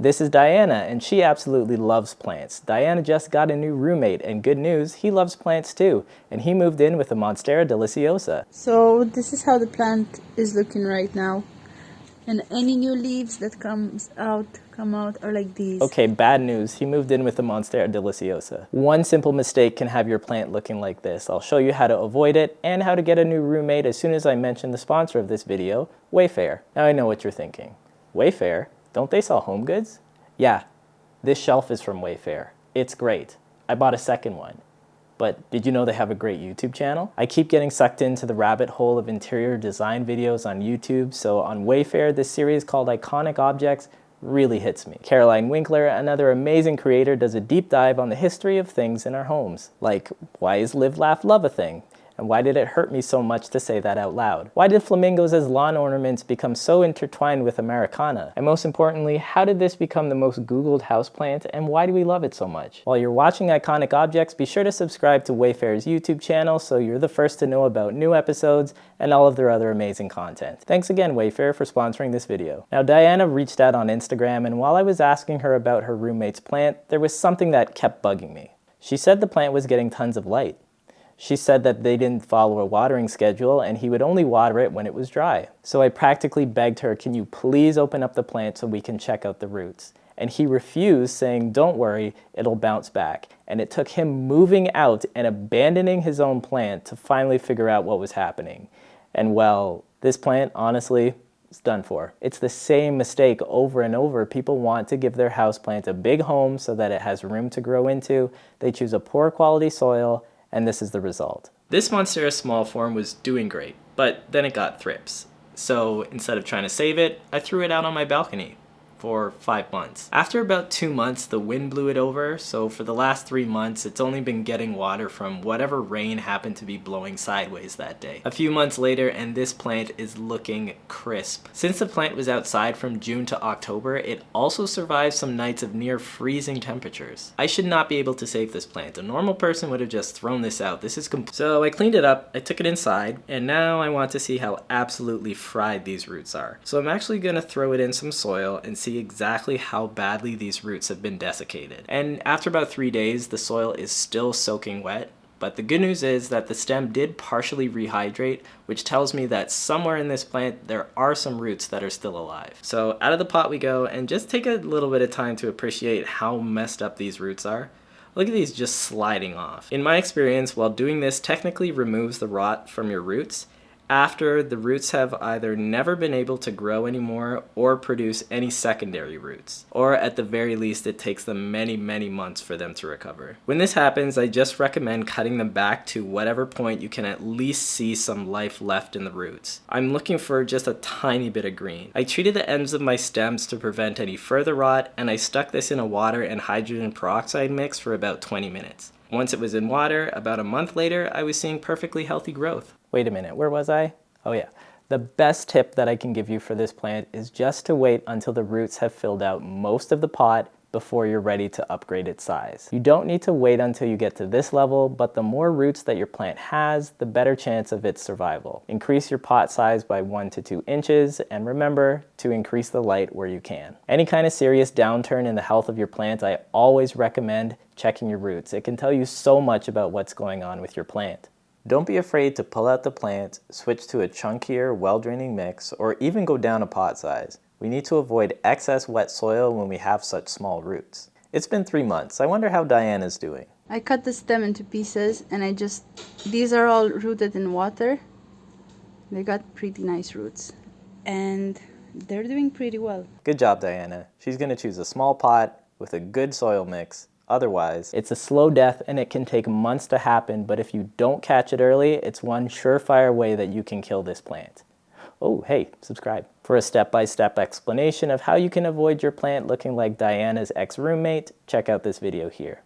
This is Diana, and she absolutely loves plants. Diana just got a new roommate, and good news, he loves plants too, and he moved in with a Monstera deliciosa. So this is how the plant is looking right now. And any new leaves that come out are like these. Okay, bad news, he moved in with a Monstera deliciosa. One simple mistake can have your plant looking like this. I'll show you how to avoid it and how to get a new roommate as soon as I mention the sponsor of this video, Wayfair. Now I know what you're thinking. Wayfair? Don't they sell home goods? Yeah, this shelf is from Wayfair. It's great. I bought a second one. But did you know they have a great YouTube channel? I keep getting sucked into the rabbit hole of interior design videos on YouTube, so on Wayfair, this series called Iconic Objects really hits me. Caroline Winkler, another amazing creator, does a deep dive on the history of things in our homes. Like, why is live, laugh, love a thing? And why did it hurt me so much to say that out loud? Why did flamingos as lawn ornaments become so intertwined with Americana? And most importantly, how did this become the most Googled houseplant, and why do we love it so much? While you're watching Iconic Objects, be sure to subscribe to Wayfair's YouTube channel so you're the first to know about new episodes and all of their other amazing content. Thanks again, Wayfair, for sponsoring this video. Now, Diana reached out on Instagram, and while I was asking her about her roommate's plant, there was something that kept bugging me. She said the plant was getting tons of light. She said that they didn't follow a watering schedule and he would only water it when it was dry. So I practically begged her, can you please open up the plant so we can check out the roots? And he refused, saying, don't worry, it'll bounce back. And it took him moving out and abandoning his own plant to finally figure out what was happening. And well, this plant, honestly, is done for. It's the same mistake over and over. People want to give their houseplant a big home so that it has room to grow into. They choose a poor quality soil, and this is the result. This Monstera small form was doing great, but then it got thrips. So instead of trying to save it, I threw it out on my balcony for 5 months. After about 2 months, the wind blew it over, so for the last 3 months, it's only been getting water from whatever rain happened to be blowing sideways that day. A few months later, and this plant is looking crisp. Since the plant was outside from June to October, it also survived some nights of near freezing temperatures. I should not be able to save this plant. A normal person would have just thrown this out. This is So I cleaned it up, I took it inside, and now I want to see how absolutely fried these roots are. So I'm actually gonna throw it in some soil and see exactly how badly these roots have been desiccated. And after about 3 days, the soil is still soaking wet, but the good news is that the stem did partially rehydrate, which tells me that somewhere in this plant there are some roots that are still alive. So out of the pot we go, and just take a little bit of time to appreciate how messed up these roots are. Look at these just sliding off. In my experience, while doing this technically removes the rot from your roots, after the roots have either never been able to grow anymore or produce any secondary roots. Or at the very least, it takes them many, many months for them to recover. When this happens, I just recommend cutting them back to whatever point you can at least see some life left in the roots. I'm looking for just a tiny bit of green. I treated the ends of my stems to prevent any further rot, and I stuck this in a water and hydrogen peroxide mix for about 20 minutes. Once it was in water, about a month later, I was seeing perfectly healthy growth. Wait a minute, where was I? Oh yeah. The best tip that I can give you for this plant is just to wait until the roots have filled out most of the pot before you're ready to upgrade its size. You don't need to wait until you get to this level, but the more roots that your plant has, the better chance of its survival. Increase your pot size by 1 to 2 inches, and remember to increase the light where you can. Any kind of serious downturn in the health of your plant, I always recommend checking your roots. It can tell you so much about what's going on with your plant. Don't be afraid to pull out the plant, switch to a chunkier, well-draining mix, or even go down a pot size. We need to avoid excess wet soil when we have such small roots. It's been 3 months. I wonder how Diana's doing. I cut the stem into pieces and these are all rooted in water. They got pretty nice roots and they're doing pretty well. Good job, Diana. She's gonna choose a small pot with a good soil mix. Otherwise, it's a slow death and it can take months to happen, but if you don't catch it early, it's one surefire way that you can kill this plant. Oh, hey, subscribe. For a step-by-step explanation of how you can avoid your plant looking like Diana's ex-roommate, check out this video here.